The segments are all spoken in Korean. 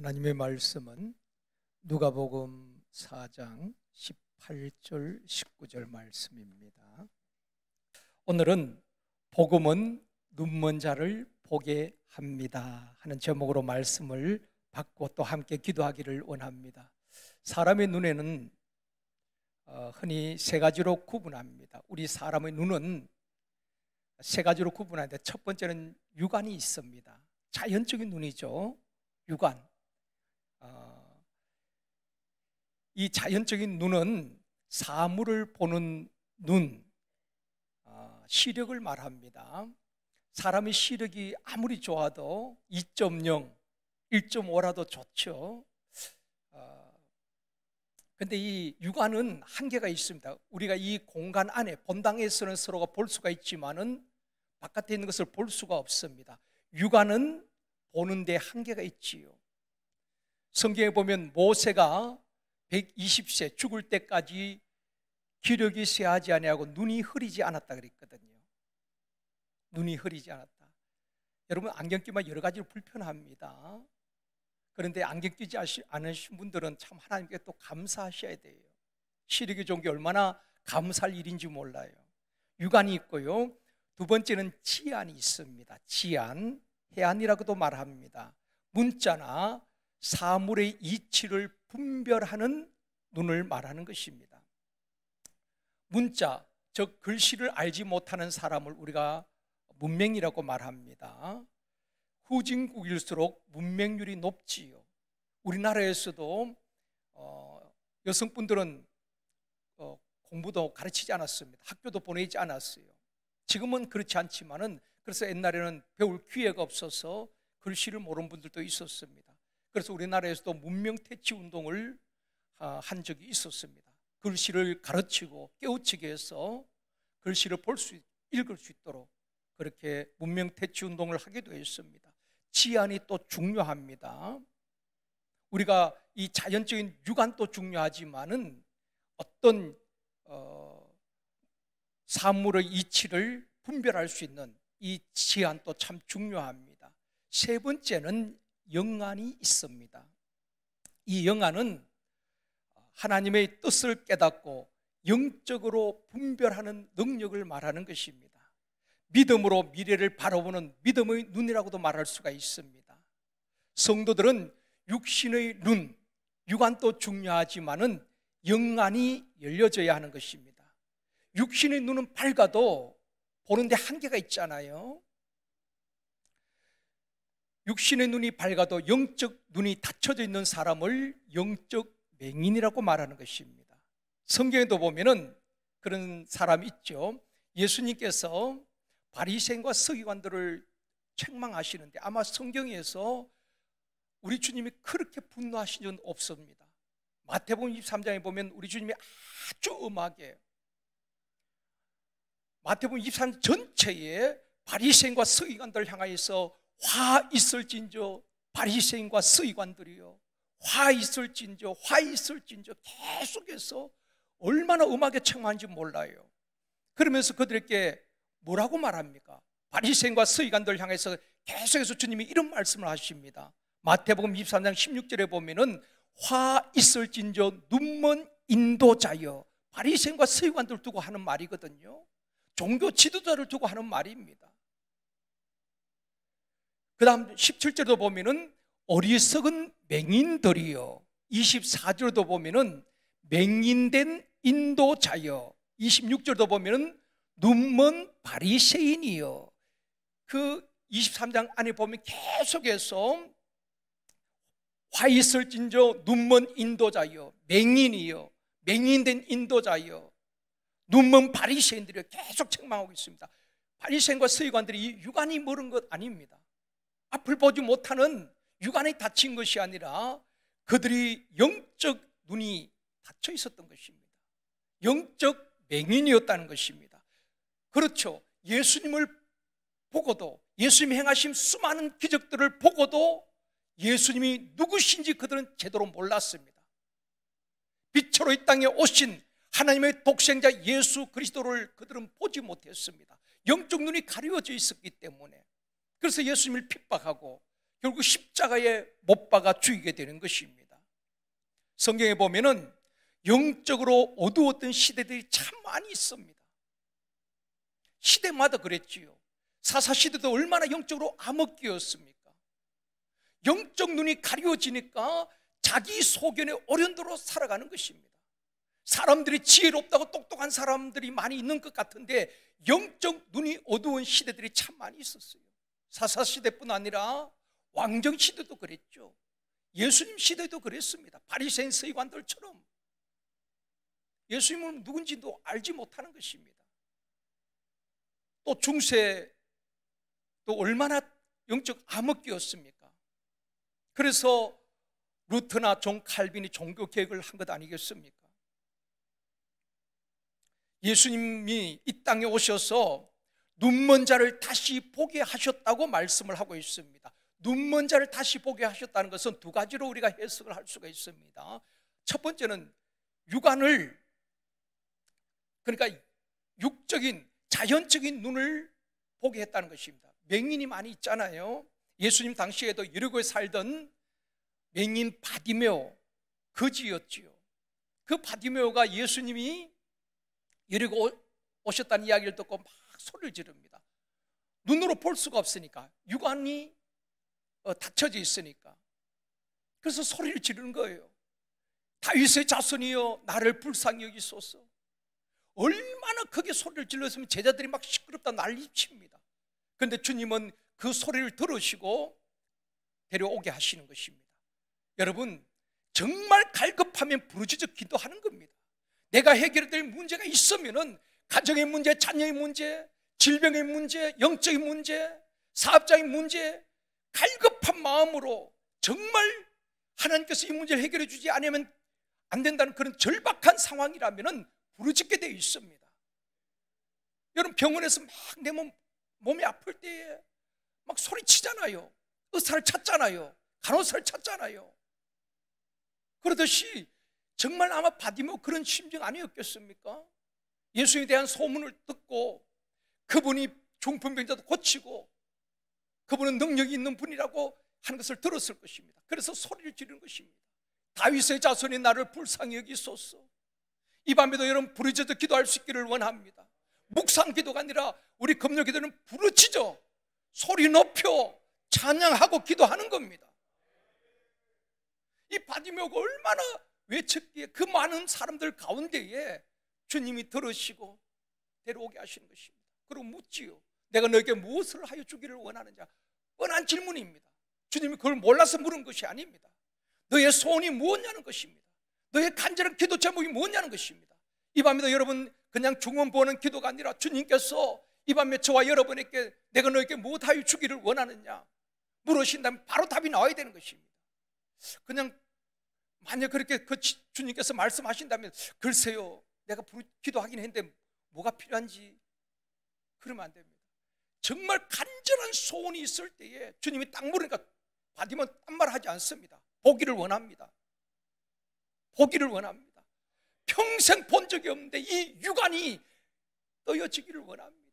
하나님의 말씀은 누가복음 4장 18절 19절 말씀입니다. 오늘은 복음은 눈먼 자를 보게 합니다 하는 제목으로 말씀을 받고 또 함께 기도하기를 원합니다. 사람의 눈에는 흔히 세 가지로 구분합니다. 우리 사람의 눈은 세 가지로 구분하는데 첫 번째는 육안이 있습니다. 자연적인 눈이죠. 육안. 이 자연적인 눈은 사물을 보는 눈, 시력을 말합니다. 사람의 시력이 아무리 좋아도 2.0, 1.5라도 좋죠. 근데 이 육안은 한계가 있습니다. 우리가 이 공간 안에 본당에서는 서로가 볼 수가 있지만은 바깥에 있는 것을 볼 수가 없습니다. 육안은 보는 데 한계가 있지요. 성경에 보면 모세가 120세 죽을 때까지 기력이 쇠하지 아니하고 눈이 흐리지 않았다 그랬거든요. 눈이 흐리지 않았다. 여러분, 안경 끼면 여러 가지로 불편합니다. 그런데 안경 끼지 않으신 분들은 참 하나님께 또 감사하셔야 돼요. 시력이 좋은 게 얼마나 감사할 일인지 몰라요. 육안이 있고요. 두 번째는 지안이 있습니다. 지안, 해안이라고도 말합니다. 문자나 사물의 이치를 분별하는 눈을 말하는 것입니다. 문자, 즉 글씨를 알지 못하는 사람을 우리가 문맹이라고 말합니다. 후진국일수록 문맹률이 높지요. 우리나라에서도 여성분들은 공부도 가르치지 않았습니다. 학교도 보내지 않았어요. 지금은 그렇지 않지만은, 그래서 옛날에는 배울 기회가 없어서 글씨를 모르는 분들도 있었습니다. 그래서 우리나라에서도 문명퇴치 운동을 한 적이 있었습니다. 글씨를 가르치고 깨우치게 해서 글씨를 읽을 수 있도록 그렇게 문명퇴치 운동을 하기도 했습니다. 지안이 또 중요합니다. 우리가 이 자연적인 육안도 중요하지만은 어떤 사물의 이치를 분별할 수 있는 이 지안도 참 중요합니다. 세 번째는 영안이 있습니다. 이 영안은 하나님의 뜻을 깨닫고 영적으로 분별하는 능력을 말하는 것입니다. 믿음으로 미래를 바라보는 믿음의 눈이라고도 말할 수가 있습니다. 성도들은 육신의 눈, 육안도 중요하지만은 영안이 열려져야 하는 것입니다. 육신의 눈은 밝아도 보는데 한계가 있잖아요. 육신의 눈이 밝아도 영적 눈이 닫혀져 있는 사람을 영적 맹인이라고 말하는 것입니다. 성경에도 보면은 그런 사람이 있죠. 예수님께서 바리새인과 서기관들을 책망하시는데 아마 성경에서 우리 주님이 그렇게 분노하신 적은 없습니다. 마태복음 23장에 보면 우리 주님이 아주 엄하게 마태복음 23장 전체에 바리새인과 서기관들을 향하여서 화 있을진저 바리새인과 서기관들이요, 화 있을진저 계속해서 얼마나 음하게 책망하는지 몰라요. 그러면서 그들에게 뭐라고 말합니까? 바리새인과 서기관들을 향해서 계속해서 주님이 이런 말씀을 하십니다. 마태복음 23장 16절에 보면은 화 있을진저 눈먼 인도자여, 바리새인과 서기관들을 두고 하는 말이거든요. 종교 지도자를 두고 하는 말입니다. 그 다음 17절도 보면은 어리석은 맹인들이요, 24절도 보면은 맹인된 인도자여, 26절도 보면은 눈먼 바리새인이요. 그 23장 안에 보면 계속해서 화 있을진저 눈먼 인도자여, 맹인이요, 맹인된 인도자여, 눈먼 바리새인들이 계속 책망하고 있습니다. 바리새인과 서기관들이 육안이 멀은 것 아닙니다. 앞을 보지 못하는 육안이 닫힌 것이 아니라 그들이 영적 눈이 닫혀 있었던 것입니다. 영적 맹인이었다는 것입니다. 그렇죠. 예수님을 보고도, 예수님이 행하신 수많은 기적들을 보고도 예수님이 누구신지 그들은 제대로 몰랐습니다. 빛으로 이 땅에 오신 하나님의 독생자 예수 그리스도를 그들은 보지 못했습니다. 영적 눈이 가려져 있었기 때문에. 그래서 예수님을 핍박하고 결국 십자가에 못 박아 죽이게 되는 것입니다. 성경에 보면은 영적으로 어두웠던 시대들이 참 많이 있습니다. 시대마다 그랬지요. 사사시대도 얼마나 영적으로 암흑기였습니까? 영적 눈이 가려지니까 자기 소견의 어련도로 살아가는 것입니다. 사람들이 지혜롭다고 똑똑한 사람들이 많이 있는 것 같은데 영적 눈이 어두운 시대들이 참 많이 있었어요. 사사시대뿐 아니라 왕정시대도 그랬죠. 예수님 시대도 그랬습니다. 바리새인 서기관들처럼 예수님은 누군지도 알지 못하는 것입니다. 또 중세 또 얼마나 영적 암흑기였습니까? 그래서 루터나 존 칼빈이 종교 개혁을 한 것 아니겠습니까? 예수님이 이 땅에 오셔서 눈먼 자를 다시 보게 하셨다고 말씀을 하고 있습니다. 눈먼 자를 다시 보게 하셨다는 것은 두 가지로 우리가 해석을 할 수가 있습니다. 첫 번째는 육안을, 그러니까 육적인 자연적인 눈을 보게 했다는 것입니다. 맹인이 많이 있잖아요. 예수님 당시에도 여리고에 살던 맹인 바디메오, 거지였지요. 그 바디메오가 예수님이 여리고 오셨다는 이야기를 듣고 막 소리를 지릅니다. 눈으로 볼 수가 없으니까, 육안이 닫혀져 있으니까. 그래서 소리를 지르는 거예요. 다윗의 자손이여 나를 불쌍히 여기소서. 얼마나 크게 소리를 질렀으면 제자들이 막 시끄럽다 난리칩니다. 그런데 주님은 그 소리를 들으시고 데려오게 하시는 것입니다. 여러분, 정말 갈급하면 부르짖어 기도하는 겁니다. 내가 해결해야 될 문제가 있으면은 가정의 문제, 자녀의 문제, 질병의 문제, 영적인 문제, 사업적인 문제, 갈급한 마음으로 정말 하나님께서 이 문제를 해결해 주지 않으면 안 된다는 그런 절박한 상황이라면은 부르짖게 되어 있습니다. 여러분, 병원에서 막 내 몸이 아플 때에 막 소리치잖아요. 의사를 찾잖아요. 간호사를 찾잖아요. 그러듯이 정말 아마 바디메오 그런 심정 아니었겠습니까? 예수에 대한 소문을 듣고 그분이 중풍병자도 고치고 그분은 능력이 있는 분이라고 하는 것을 들었을 것입니다. 그래서 소리를 지르는 것입니다. 다윗의 자손이 나를 불쌍히 여기소서. 이 밤에도 여러분 부르짖어 기도할 수 있기를 원합니다. 묵상 기도가 아니라 우리 금요 기도는 부르짖어 소리 높여 찬양하고 기도하는 겁니다. 이 바디메오가 얼마나 외쳤기에 그 많은 사람들 가운데에 주님이 들으시고 데려오게 하시는 것입니다. 그리고 묻지요. 내가 너에게 무엇을 하여 주기를 원하느냐? 뻔한 질문입니다. 주님이 그걸 몰라서 물은 것이 아닙니다. 너의 소원이 무엇냐는 것입니다. 너의 간절한 기도 제목이 무엇냐는 것입니다. 이 밤에도 여러분 그냥 중원 보는 기도가 아니라 주님께서 이 밤에 저와 여러분에게 내가 너에게 무엇하여 주기를 원하느냐 물으신다면 바로 답이 나와야 되는 것입니다. 그냥 만약 그렇게 그 주님께서 말씀하신다면 글쎄요 내가 기도하긴 했는데 뭐가 필요한지 그러면 안 됩니다. 정말 간절한 소원이 있을 때에 주님이 딱 물으니까 받으면 딴 말 하지 않습니다. 보기를 원합니다. 보기를 원합니다. 평생 본 적이 없는데 이 육안이 떠여지기를 원합니다.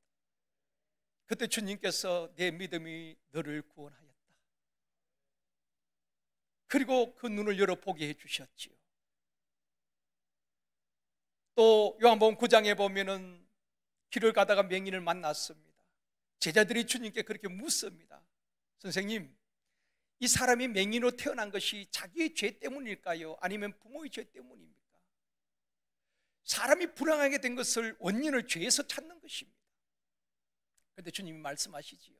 그때 주님께서 내 믿음이 너를 구원하였다. 그리고 그 눈을 열어 보게 해주셨지요. 또 요한복음 9장에 보면은 길을 가다가 맹인을 만났습니다. 제자들이 주님께 그렇게 묻습니다. 선생님, 이 사람이 맹인으로 태어난 것이 자기의 죄 때문일까요? 아니면 부모의 죄 때문입니까? 사람이 불행하게 된 것을 원인을 죄에서 찾는 것입니다. 그런데 주님이 말씀하시지요.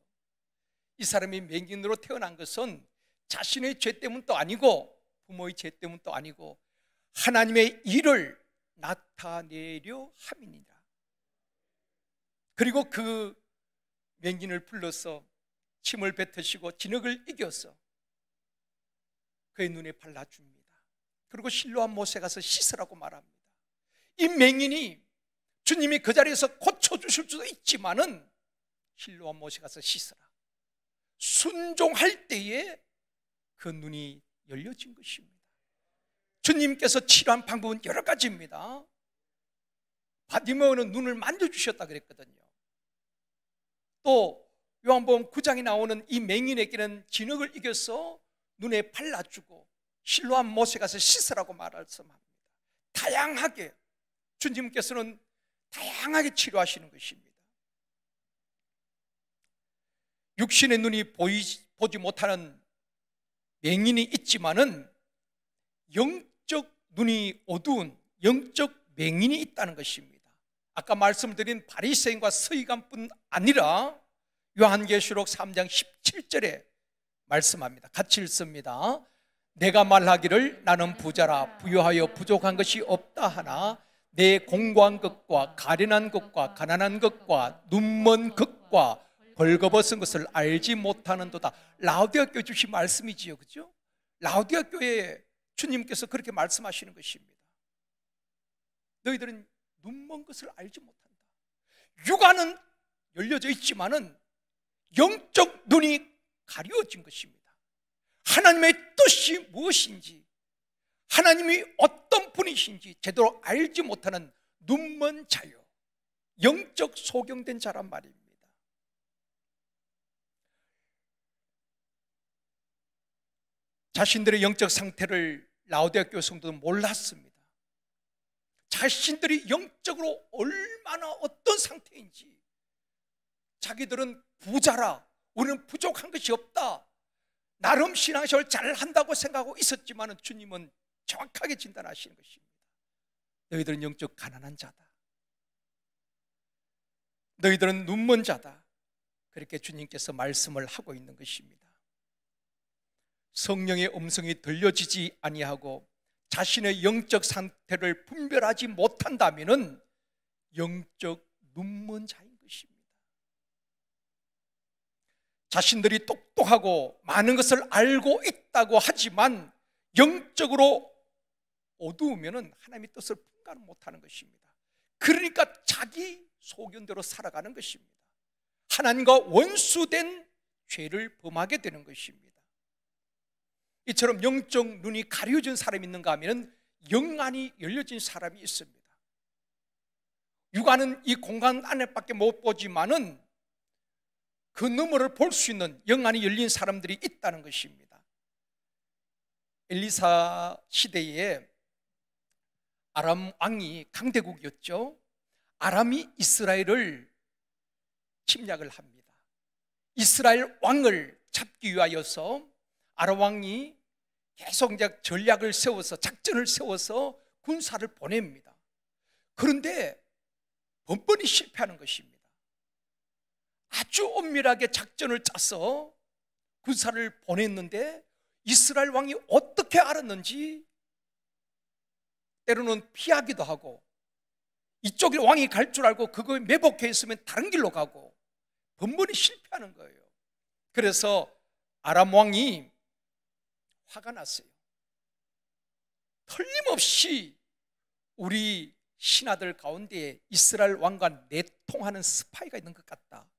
이 사람이 맹인으로 태어난 것은 자신의 죄 때문도 아니고 부모의 죄 때문도 아니고 하나님의 일을 나타내려 함이니라. 그리고 그 맹인을 불러서 침을 뱉으시고 진흙을 이겨서 그의 눈에 발라줍니다. 그리고 실로암 못에 가서 씻으라고 말합니다. 이 맹인이 주님이 그 자리에서 고쳐주실 수도 있지만은 실로암 못에 가서 씻으라 순종할 때에 그 눈이 열려진 것입니다. 주님께서 치료한 방법은 여러 가지입니다. 바디메오는 눈을 만져주셨다 그랬거든요. 또 요한복음 9장에 나오는 이 맹인에게는 진흙을 이겨서 눈에 발라주고 실로암 못에 가서 씻으라고 말씀합니다. 다양하게 주님께서는 다양하게 치료하시는 것입니다. 육신의 눈이 보지 못하는 맹인이 있지만은 영적 눈이 어두운 영적 맹인이 있다는 것입니다. 아까 말씀드린 바리새인과 서기관뿐 아니라 요한계시록 3장 17절에 말씀합니다. 같이 읽습니다. 내가 말하기를 나는 부자라 부유하여 부족한 것이 없다 하나 내 공고한 것과 가련한 것과 가난한 것과 눈먼 것과 벌거벗은 것을 알지 못하는도다. 라오디아 교회 주신 말씀이지요, 그죠? 라오디아 교회에 주님께서 그렇게 말씀하시는 것입니다. 너희들은 눈먼 것을 알지 못한다. 육안은 열려져 있지만은 영적 눈이 가려진 것입니다. 하나님의 뜻이 무엇인지, 하나님이 어떤 분이신지 제대로 알지 못하는 눈먼 자요, 영적 소경된 자란 말입니다. 자신들의 영적 상태를 라오디아 교회 성도들은 몰랐습니다. 자신들이 영적으로 얼마나 어떤 상태인지, 자기들은 부자라, 우리는 부족한 것이 없다, 나름 신앙생활을 잘 한다고 생각하고 있었지만 주님은 정확하게 진단하시는 것입니다. 너희들은 영적 가난한 자다, 너희들은 눈먼 자다, 그렇게 주님께서 말씀을 하고 있는 것입니다. 성령의 음성이 들려지지 아니하고 자신의 영적 상태를 분별하지 못한다면 영적 눈먼 자인 것입니다. 자신들이 똑똑하고 많은 것을 알고 있다고 하지만 영적으로 어두우면 하나님의 뜻을 분간 못하는 것입니다. 그러니까 자기 소견대로 살아가는 것입니다. 하나님과 원수된 죄를 범하게 되는 것입니다. 이처럼 영적 눈이 가려진 사람이 있는가 하면 영안이 열려진 사람이 있습니다. 육안은 이 공간 안에밖에 못 보지만은 그 너머를 볼 수 있는 영안이 열린 사람들이 있다는 것입니다. 엘리사 시대에 아람 왕이 강대국이었죠. 아람이 이스라엘을 침략을 합니다. 이스라엘 왕을 잡기 위하여서 아람 왕이 계속 전략을 세워서, 작전을 세워서 군사를 보냅니다. 그런데 번번이 실패하는 것입니다. 아주 엄밀하게 작전을 짜서 군사를 보냈는데 이스라엘 왕이 어떻게 알았는지 때로는 피하기도 하고, 이쪽에 왕이 갈 줄 알고 그거에 매복해 있으면 다른 길로 가고 번번이 실패하는 거예요. 그래서 아람 왕이 화가 났어요. 틀림없이 우리 신하들 가운데 이스라엘 왕과 내통하는 스파이가 있는 것 같다.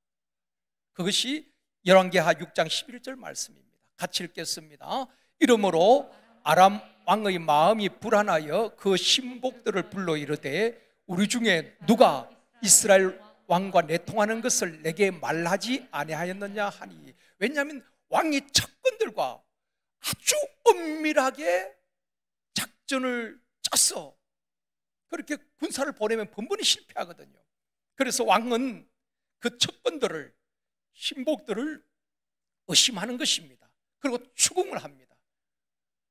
그것이 열왕기하 6장 11절 말씀입니다. 같이 읽겠습니다. 이러므로 아람 왕의 마음이 불안하여 그 신복들을 불러 이르되 우리 중에 누가 이스라엘 왕과 내통하는 것을 내게 말하지 아니하였느냐 하니, 왜냐하면 왕이 척근들과 아주 엄밀하게 작전을 짰어. 그렇게 군사를 보내면 번번이 실패하거든요. 그래서 왕은 그 척근들을, 신복들을 의심하는 것입니다. 그리고 추궁을 합니다.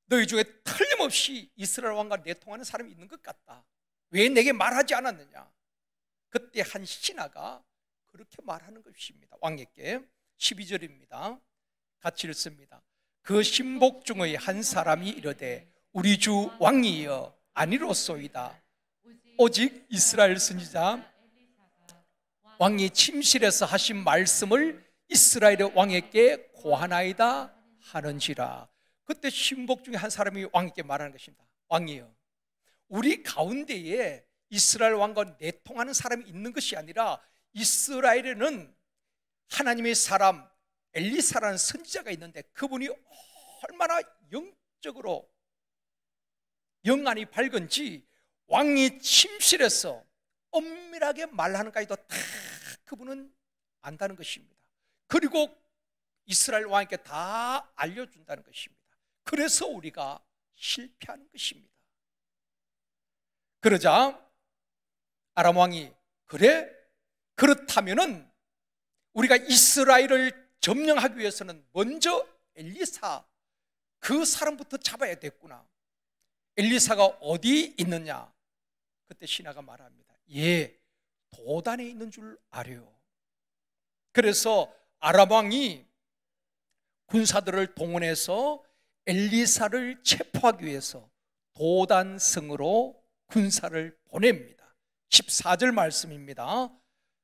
너희 중에 틀림없이 이스라엘 왕과 내통하는 사람이 있는 것 같다. 왜 내게 말하지 않았느냐? 그때 한 신하가 그렇게 말하는 것입니다. 왕에게 12절입니다. 같이 읽습니다. 그 신복 중의 한 사람이 이르되 우리 주 왕이여 아니로소이다. 오직 이스라엘 선지자 왕이 침실에서 하신 말씀을 이스라엘의 왕에게 고하나이다 하는지라. 그때 신복 중에 한 사람이 왕에게 말하는 것입니다. 왕이여, 우리 가운데에 이스라엘 왕과 내통하는 사람이 있는 것이 아니라 이스라엘에는 하나님의 사람 엘리사라는 선지자가 있는데 그분이 얼마나 영적으로 영안이 밝은지 왕이 침실에서 엄밀하게 말하는까지도 다 그분은 안다는 것입니다. 그리고 이스라엘 왕에게 다 알려준다는 것입니다. 그래서 우리가 실패하는 것입니다. 그러자 아람 왕이 그래? 그렇다면은 우리가 이스라엘을 점령하기 위해서는 먼저 엘리사 그 사람부터 잡아야 됐구나. 엘리사가 어디 있느냐? 그때 신하가 말합니다. 예, 도단에 있는 줄 아뢰요. 그래서 아람 왕이 군사들을 동원해서 엘리사를 체포하기 위해서 도단성으로 군사를 보냅니다. 14절 말씀입니다.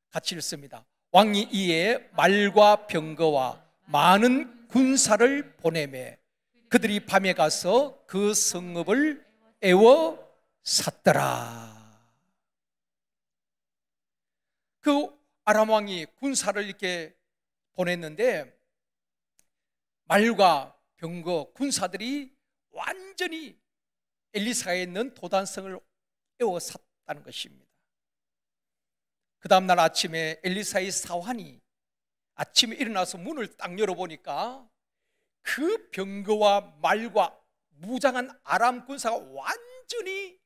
같이 읽습니다. 왕이 이에 말과 병거와 많은 군사를 보내매 그들이 밤에 가서 그 성읍을 에워 샀더라. 그 아람 왕이 군사를 이렇게 보냈는데 말과 병거 군사들이 완전히 엘리사에 있는 도단성을 에워 샀다는 것입니다. 그 다음날 아침에 엘리사의 사환이 아침에 일어나서 문을 딱 열어보니까 그 병거와 말과 무장한 아람 군사가 완전히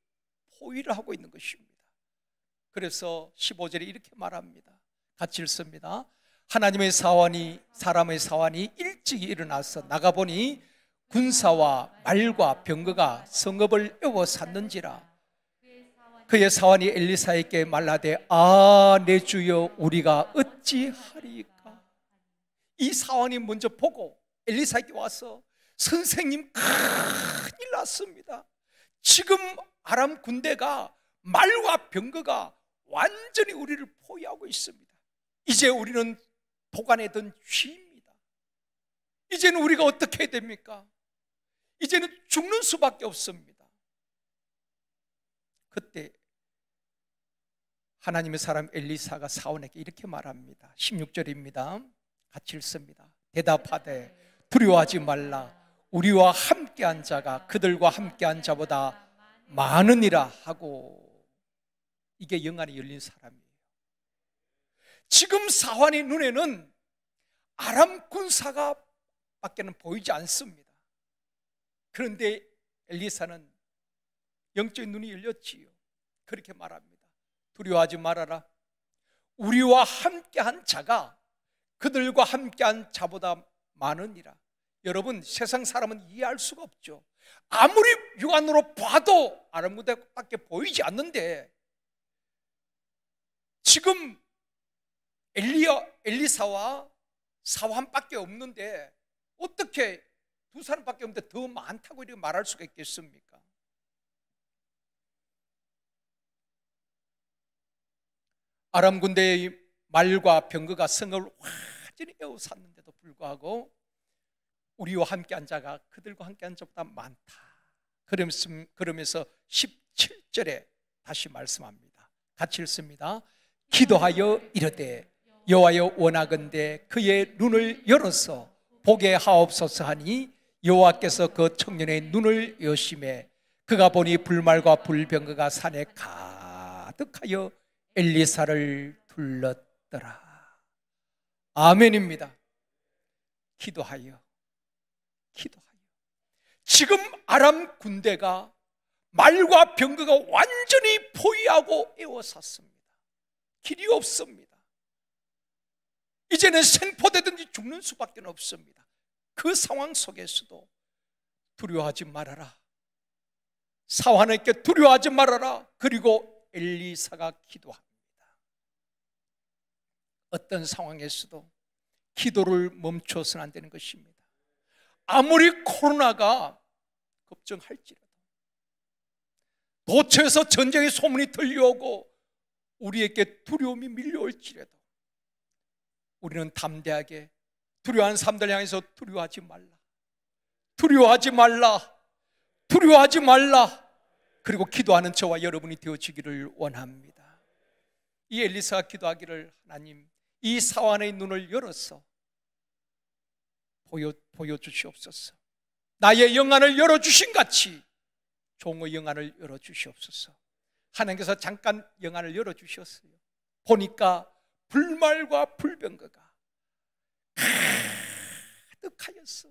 포위를 하고 있는 것입니다. 그래서 15절에 이렇게 말합니다. 같이 읽습니다. 하나님의 사환이 사람의 사환이 일찍 일어나서 나가보니 군사와 말과 병거가 성읍을 에워 샀는지라. 그의 사환이 엘리사에게 말하되 내 주여 우리가 어찌하리까. 이 사환이 먼저 보고 엘리사에게 와서 선생님 큰일 났습니다. 지금 아람 군대가 말과 병거가 완전히 우리를 포위하고 있습니다. 이제 우리는 도간에 든 쥐입니다. 이제는 우리가 어떻게 해야 됩니까? 이제는 죽는 수밖에 없습니다. 그때 하나님의 사람 엘리사가 사원에게 이렇게 말합니다. 16절입니다. 같이 읽습니다. 대답하되 두려워하지 말라. 우리와 함께한 자가 그들과 함께한 자보다 많으니라 하고. 이게 영안이 열린 사람이에요. 지금 사환의 눈에는 아람 군사가 밖에는 보이지 않습니다. 그런데 엘리사는 영적인 눈이 열렸지요. 그렇게 말합니다. 두려워하지 말아라. 우리와 함께한 자가 그들과 함께한 자보다 많으니라. 여러분, 세상 사람은 이해할 수가 없죠. 아무리 육안으로 봐도 아람 군대밖에 보이지 않는데 지금 엘리사와 사환밖에 없는데 어떻게 두 사람밖에 없는데 더 많다고 이렇게 말할 수가 있겠습니까? 아람 군대의 말과 병거가 성을 완전히 에워쌌는데도 불구하고 우리와 함께한 자가 그들과 함께한 자보다 많다. 그러면서 17절에 다시 말씀합니다. 같이 읽습니다. 기도하여 이르되 여호와여 원하건대 그의 눈을 열어서 보게 하옵소서 하니 여호와께서 그 청년의 눈을 여심해 그가 보니 불말과 불병거가 산에 가득하여 엘리사를 둘렀더라. 아멘입니다. 기도하여 지금 아람 군대가 말과 병거가 완전히 포위하고 에워쌌습니다. 길이 없습니다. 이제는 생포되든지 죽는 수밖에 없습니다. 그 상황 속에서도 두려워하지 말아라. 사환에게 두려워하지 말아라. 그리고 엘리사가 기도합니다. 어떤 상황에서도 기도를 멈춰서는 안 되는 것입니다. 아무리 코로나가 걱정할지라도, 도처에서 전쟁의 소문이 들려오고 우리에게 두려움이 밀려올지라도 우리는 담대하게 두려워하는 사람들 향해서 두려워하지 말라, 두려워하지 말라, 두려워하지 말라. 그리고 기도하는 저와 여러분이 되어지기를 원합니다. 이 엘리사가 기도하기를 하나님 이 사환의 눈을 열어서 보여주시옵소서. 나의 영안을 열어주신 같이 종의 영안을 열어주시옵소서. 하나님께서 잠깐 영안을 열어주셨어요. 보니까 불말과 불병거가 가득하였어.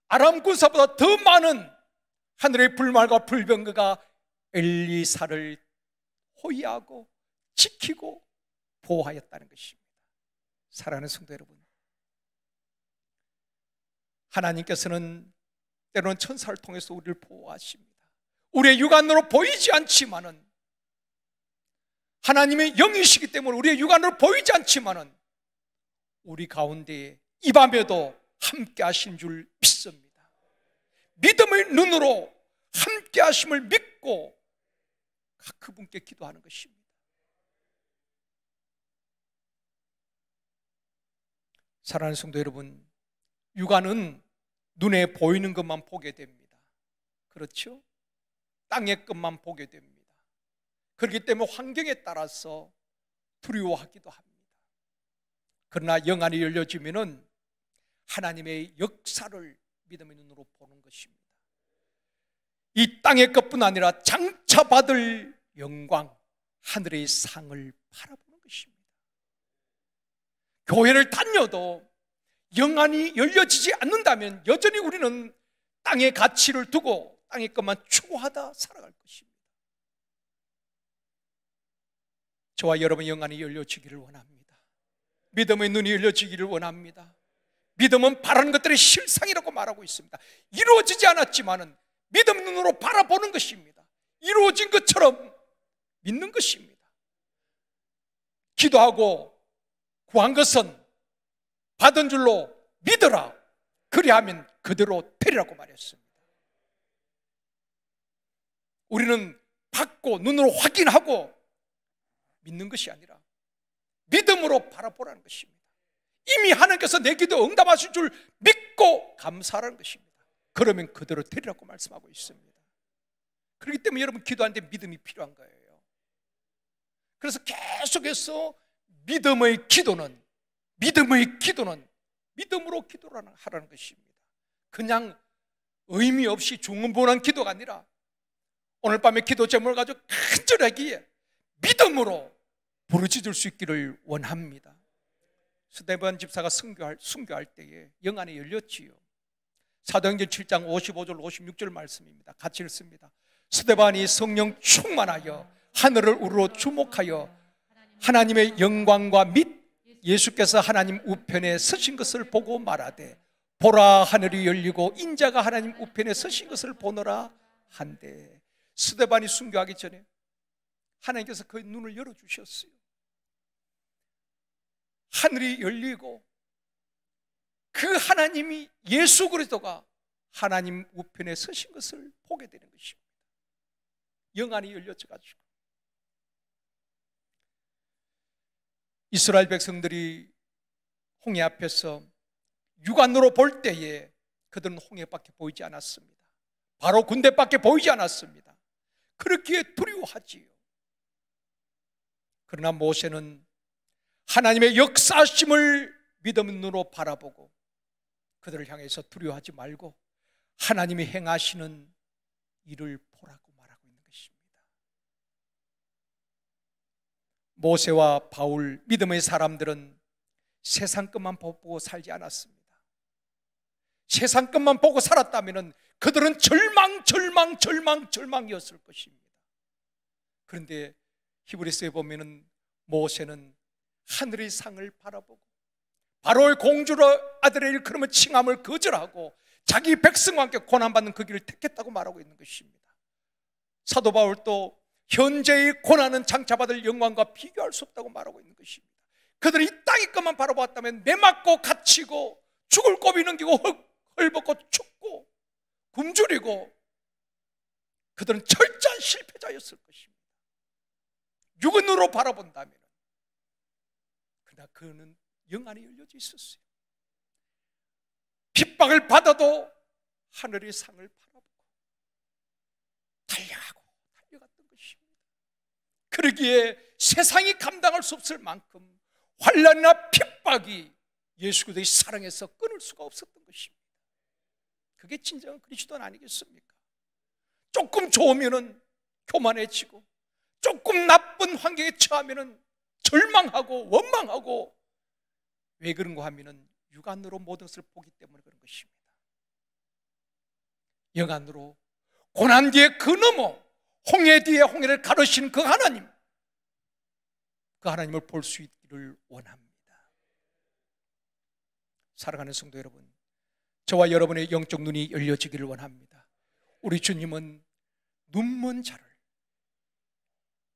아람 군사보다 더 많은 하늘의 불말과 불병거가 엘리사를 호위하고 지키고 보호하였다는 것입니다. 사랑하는 성도 여러분, 하나님께서는 때로는 천사를 통해서 우리를 보호하십니다. 우리의 육안으로 보이지 않지만은, 하나님의 영이시기 때문에 우리의 육안으로 보이지 않지만은 우리 가운데 이 밤에도 함께 하신 줄 믿습니다. 믿음의 눈으로 함께 하심을 믿고 그분께 기도하는 것입니다. 사랑하는 성도 여러분, 육안은 눈에 보이는 것만 보게 됩니다. 그렇죠? 땅의 것만 보게 됩니다. 그렇기 때문에 환경에 따라서 두려워하기도 합니다. 그러나 영안이 열려지면은 하나님의 역사를 믿음의 눈으로 보는 것입니다. 이 땅의 것뿐 아니라 장차받을 영광, 하늘의 상을 바라보는 것입니다. 교회를 다녀도 영안이 열려지지 않는다면 여전히 우리는 땅의 가치를 두고 땅의 것만 추구하다 살아갈 것입니다. 저와 여러분의 영안이 열려지기를 원합니다. 믿음의 눈이 열려지기를 원합니다. 믿음은 바라는 것들의 실상이라고 말하고 있습니다. 이루어지지 않았지만은 믿음 눈으로 바라보는 것입니다. 이루어진 것처럼 믿는 것입니다. 기도하고 구한 것은 받은 줄로 믿어라. 그리하면 그대로 되리라고 말했습니다. 우리는 받고 눈으로 확인하고 믿는 것이 아니라 믿음으로 바라보라는 것입니다. 이미 하나님께서 내 기도 응답하실 줄 믿고 감사하라는 것입니다. 그러면 그대로 되리라고 말씀하고 있습니다. 그렇기 때문에 여러분 기도하는데 믿음이 필요한 거예요. 그래서 계속해서 믿음의 기도는 믿음으로 기도를 하라는 것입니다. 그냥 의미 없이 중언부언한 기도가 아니라 오늘 밤에 기도 제목을 가지고 간절하게 믿음으로 부르짖을 수 있기를 원합니다. 스데반 집사가 순교할 때에 영안이 열렸지요. 사도행전 7장 55절 56절 말씀입니다. 같이 읽습니다. 스데반이 성령 충만하여 하늘을 우러러 주목하여 하나님의 영광과 및 예수께서 하나님 우편에 서신 것을 보고 말하되 보라 하늘이 열리고 인자가 하나님 우편에 서신 것을 보노라 한데, 스데반이 순교하기 전에 하나님께서 그의 눈을 열어주셨어요. 하늘이 열리고 그 하나님이 예수 그리스도가 하나님 우편에 서신 것을 보게 되는 것입니다. 영안이 열려져 가지고 이스라엘 백성들이 홍해 앞에서 육안으로 볼 때에 그들은 홍해밖에 보이지 않았습니다. 바로 군대밖에 보이지 않았습니다. 그렇기에 두려워하지요. 그러나 모세는 하나님의 역사심을 믿음의 눈으로 바라보고 그들을 향해서 두려워하지 말고 하나님이 행하시는 일을 보라고 말하고 있는 것입니다. 모세와 바울, 믿음의 사람들은 세상 것만 보고 살지 않았습니다. 세상 것만 보고 살았다면 그들은 절망이었을 것입니다. 그런데 히브리서에 보면 모세는 하늘의 상을 바라보고 바로의 공주로 아들의 일컬음을 칭함을 거절하고 자기 백성과 함께 고난받는 그 길을 택했다고 말하고 있는 것입니다. 사도 바울도 현재의 고난은 장차받을 영광과 비교할 수 없다고 말하고 있는 것입니다. 그들이 이 땅의 것만 바라보았다면 매맞고 갇히고 죽을 고비 넘기고 헐벗고 춥고 굶주리고 그들은 철저한 실패자였을 것입니다. 육은으로 바라본다면. 그러나 그는 영안이 열려져 있었어요. 핍박을 받아도 하늘의 상을 바라보고 달려갔던 것입니다. 그러기에 세상이 감당할 수 없을 만큼 환난이나 핍박이 예수 그리스도의 사랑에서 끊을 수가 없었던 것입니다. 그게 진정한 그리스도는 아니겠습니까? 조금 좋으면은 교만해지고 조금 나쁜 환경에 처하면은 절망하고 원망하고, 왜 그런가 하면은 육안으로 모든 것을 보기 때문에 그런 것입니다. 영안으로 고난 뒤에 그 너머 홍해 뒤에 홍해를 가르신 그 하나님을 볼 수 있기를 원합니다. 사랑하는 성도 여러분, 저와 여러분의 영적 눈이 열려지기를 원합니다. 우리 주님은 눈먼 자를,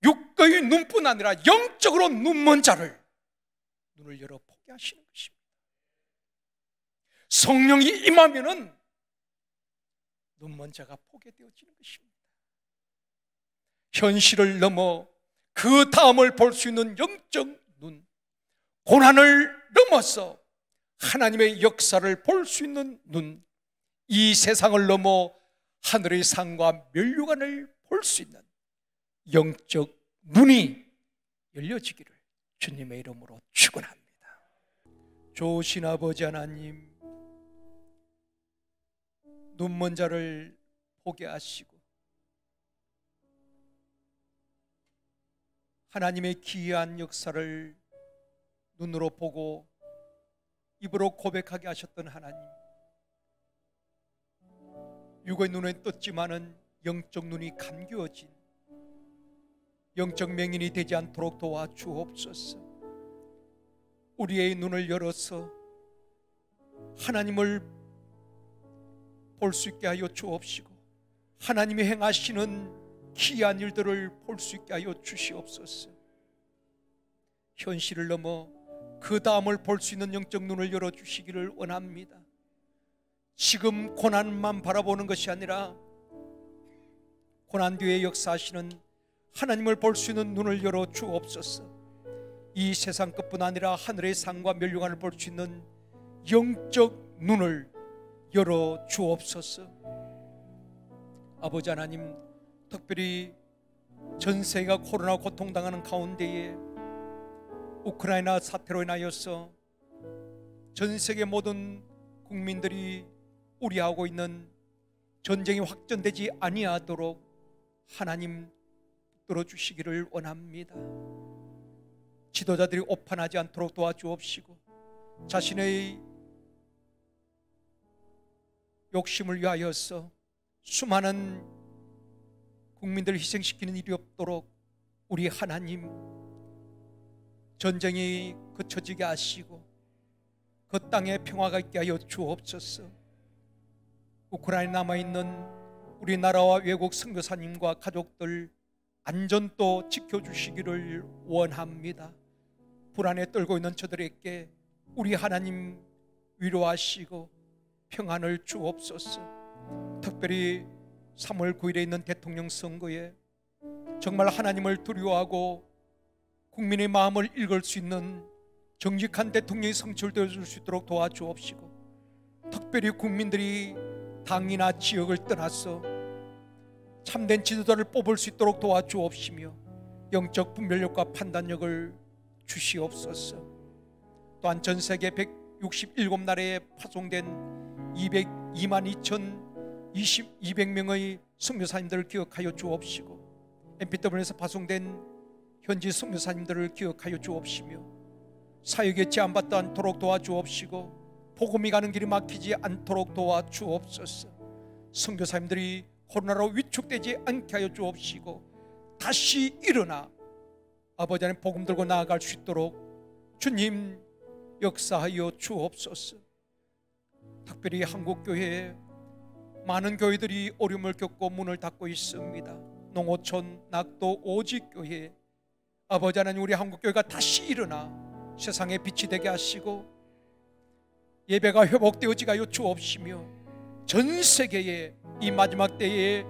육의 눈뿐 아니라 영적으로 눈먼 자를 눈을 열어 보게 하시는 것입니다. 성령이 임하면은 눈먼 자가 보게 되어지는 것입니다. 현실을 넘어 그 다음을 볼 수 있는 영적 눈, 고난을 넘어서 하나님의 역사를 볼 수 있는 눈, 이 세상을 넘어 하늘의 상과 면류관을 볼 수 있는 영적 눈이 열려지기를 주님의 이름으로 축원합니다. 좋으신 아버지 하나님, 눈먼 자를 보게 하시고 하나님의 기이한 역사를 눈으로 보고 입으로 고백하게 하셨던 하나님, 육의 눈에 떴지만은 영적 눈이 감겨진 영적 맹인이 되지 않도록 도와주옵소서. 우리의 눈을 열어서 하나님을 볼 수 있게 하여 주옵시고 하나님이 행하시는 기이한 일들을 볼 수 있게 하여 주시옵소서. 현실을 넘어 그 다음을 볼 수 있는 영적 눈을 열어주시기를 원합니다. 지금 고난만 바라보는 것이 아니라 고난 뒤에 역사하시는 하나님을 볼 수 있는 눈을 열어 주옵소서. 이 세상 끝뿐 아니라 하늘의 상과 면류관을 볼 수 있는 영적 눈을 열어 주옵소서. 아버지 하나님, 특별히 전 세계가 코로나 고통당하는 가운데에 우크라이나 사태로 인하여서 전 세계 모든 국민들이 우려하고 있는 전쟁이 확전되지 아니하도록 하나님 붙들어 주시기를 원합니다. 지도자들이 오판하지 않도록 도와주옵시고 자신의 욕심을 위하여서 수많은 국민들을 희생시키는 일이 없도록 우리 하나님 전쟁이 그쳐지게 하시고 그 땅에 평화가 있게 하여 주옵소서. 우크라이나에 남아있는 우리나라와 외국 선교사님과 가족들 안전도 지켜주시기를 원합니다. 불안에 떨고 있는 저들에게 우리 하나님 위로하시고 평안을 주옵소서. 특별히 3월 9일에 있는 대통령 선거에 정말 하나님을 두려워하고 국민의 마음을 읽을 수 있는 정직한 대통령이 선출되어 줄 수 있도록 도와주옵시고 특별히 국민들이 당이나 지역을 떠나서 참된 지도자를 뽑을 수 있도록 도와주옵시며 영적 분별력과 판단력을 주시옵소서. 또한 전 세계 167나라에 파송된 22,200명의 선교사님들을 기억하여 주옵시고 MPW에서 파송된 현지 선교사님들을 기억하여 주옵시며 사역에 제한받지 않도록 도와주옵시고 복음이 가는 길이 막히지 않도록 도와주옵소서. 선교사님들이 코로나로 위축되지 않게 하여 주옵시고 다시 일어나 아버지 하나님 복음 들고 나아갈 수 있도록 주님 역사하여 주옵소서. 특별히 한국교회에 많은 교회들이 어려움을 겪고 문을 닫고 있습니다. 농어촌, 낙도, 오직교회 아버지 하나님 우리 한국교회가 다시 일어나 세상에 빛이 되게 하시고 예배가 회복되어지게 하여 주옵시며 전 세계에 이 마지막 때에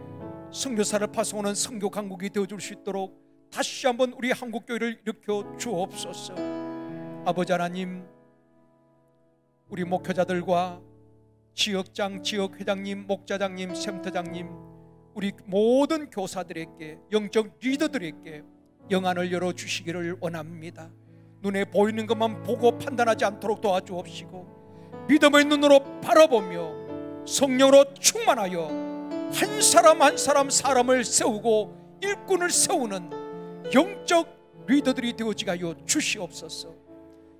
선교사를 파송하는 선교 강국이 되어줄 수 있도록 다시 한번 우리 한국교회를 일으켜 주옵소서. 아버지 하나님, 우리 목회자들과 지역장, 지역회장님, 목자장님, 센터장님, 우리 모든 교사들에게 영적 리더들에게 영안을 열어주시기를 원합니다. 눈에 보이는 것만 보고 판단하지 않도록 도와주옵시고 믿음의 눈으로 바라보며 성령으로 충만하여 한 사람 한 사람 사람을 세우고 일꾼을 세우는 영적 리더들이 되어지게 하여 주시옵소서.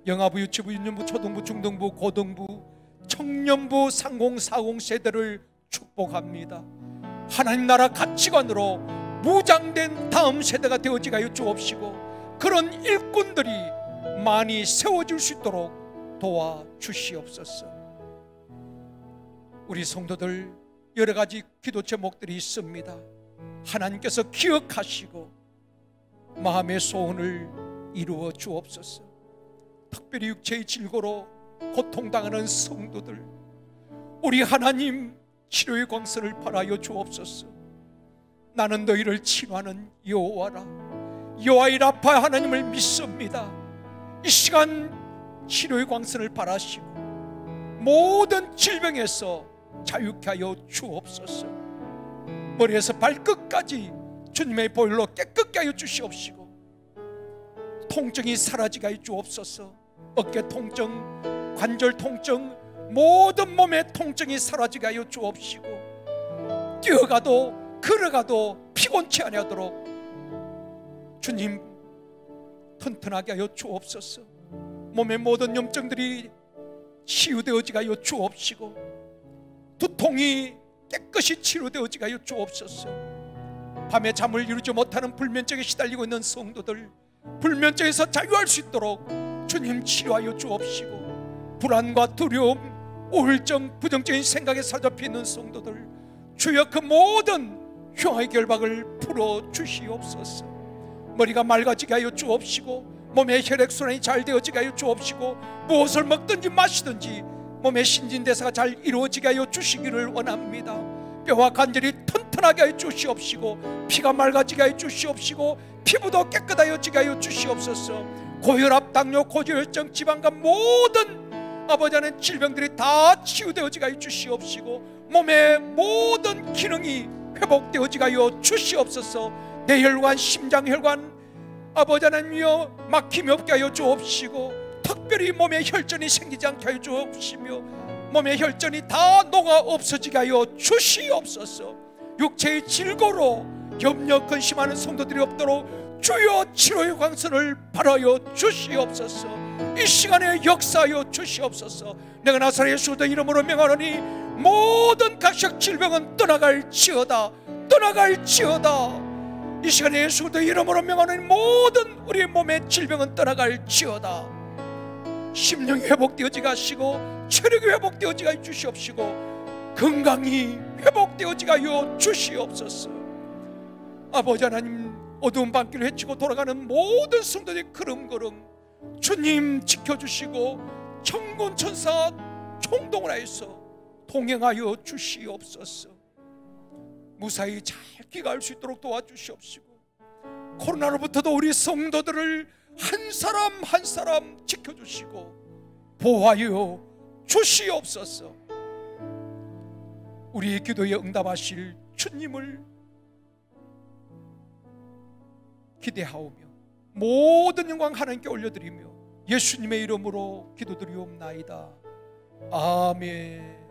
영아부, 유치부, 유년부, 초등부, 중등부, 고등부, 청년부, 30, 40 세대를 축복합니다. 하나님 나라 가치관으로 무장된 다음 세대가 되어지게 하여 주옵시고, 그런 일꾼들이 많이 세워질 수 있도록 도와주시옵소서. 우리 성도들 여러 가지 기도 제목들이 있습니다. 하나님께서 기억하시고 마음의 소원을 이루어 주옵소서. 특별히 육체의 질고로 고통당하는 성도들, 우리 하나님 치료의 광선을 발하여 주옵소서. 나는 너희를 치료하는 여호와라, 여호와의 라파 하나님을 믿습니다. 이 시간 치료의 광선을 발하시고 모든 질병에서 자유케 하여 주옵소서. 머리에서 발끝까지 주님의 보혈로 깨끗게 하여 주시옵시고, 통증이 사라지게 하여 주옵소서. 어깨 통증, 관절 통증, 모든 몸의 통증이 사라지게 하여 주옵시고, 뛰어가도 걸어가도 피곤치 아니하도록 주님 튼튼하게 하여 주옵소서. 몸의 모든 염증들이 치유되어지게 하여 주옵시고, 두통이 깨끗이 치료되어지게 하여 주옵소서. 밤에 잠을 이루지 못하는 불면증에 시달리고 있는 성도들, 불면증에서 자유할 수 있도록 주님 치료하여 주옵시고, 불안과 두려움, 우울증, 부정적인 생각에 사로잡혀 있는 성도들, 주여 그 모든 흉의 결박을 풀어 주시옵소서. 머리가 맑아지게 하여 주옵시고, 몸의 혈액순환이 잘 되어지게 하여 주옵시고, 무엇을 먹든지 마시든지 몸의 신진대사가 잘 이루어지게 하여 주시기를 원합니다. 뼈와 관절이 튼튼하게 하여 주시옵시고, 피가 맑아지게 하여 주시옵시고, 피부도 깨끗하여지게 하여 주시옵소서. 고혈압, 당뇨, 고지혈증, 지방간 모든 아버지 하나님 질병들이 다 치유되어지게 하여 주시옵시고, 몸의 모든 기능이 회복되어지게 하여 주시옵소서. 뇌혈관, 심장혈관 아버지 하나님이여 막힘이 없게 하여 주옵시고, 특별히 몸에 혈전이 생기지 않게 하여 주옵시며, 몸의 혈전이 다 녹아 없어지게 하여 주시옵소서. 육체의 질고로 염려 근심하는 성도들이 없도록 주여 치료의 광선을 발하여 주시옵소서. 이 시간에 역사하여 주시옵소서. 내가 나사렛 예수의 이름으로 명하노니 모든 각식 질병은 떠나갈지어다, 떠나갈지어다. 이 시간에 예수의 이름으로 명하노니 모든 우리의 몸의 질병은 떠나갈지어다. 심령이 회복되어지게 하시고, 체력이 회복되어지게 하여 주시옵시고, 건강이 회복되어지게 하여 주시옵소서. 아버지 하나님, 어두운 밤길을 헤치고 돌아가는 모든 성도들이 걸음걸음 주님 지켜주시고, 천군천사 총동을 하여서 동행하여 주시옵소서. 무사히 잘 귀가할 수 있도록 도와주시옵시고, 코로나로부터도 우리 성도들을 한 사람 한 사람 지켜주시고 보호하여 주시옵소서. 우리의 기도에 응답하실 주님을 기대하오며 모든 영광 하나님께 올려드리며 예수님의 이름으로 기도드리옵나이다. 아멘.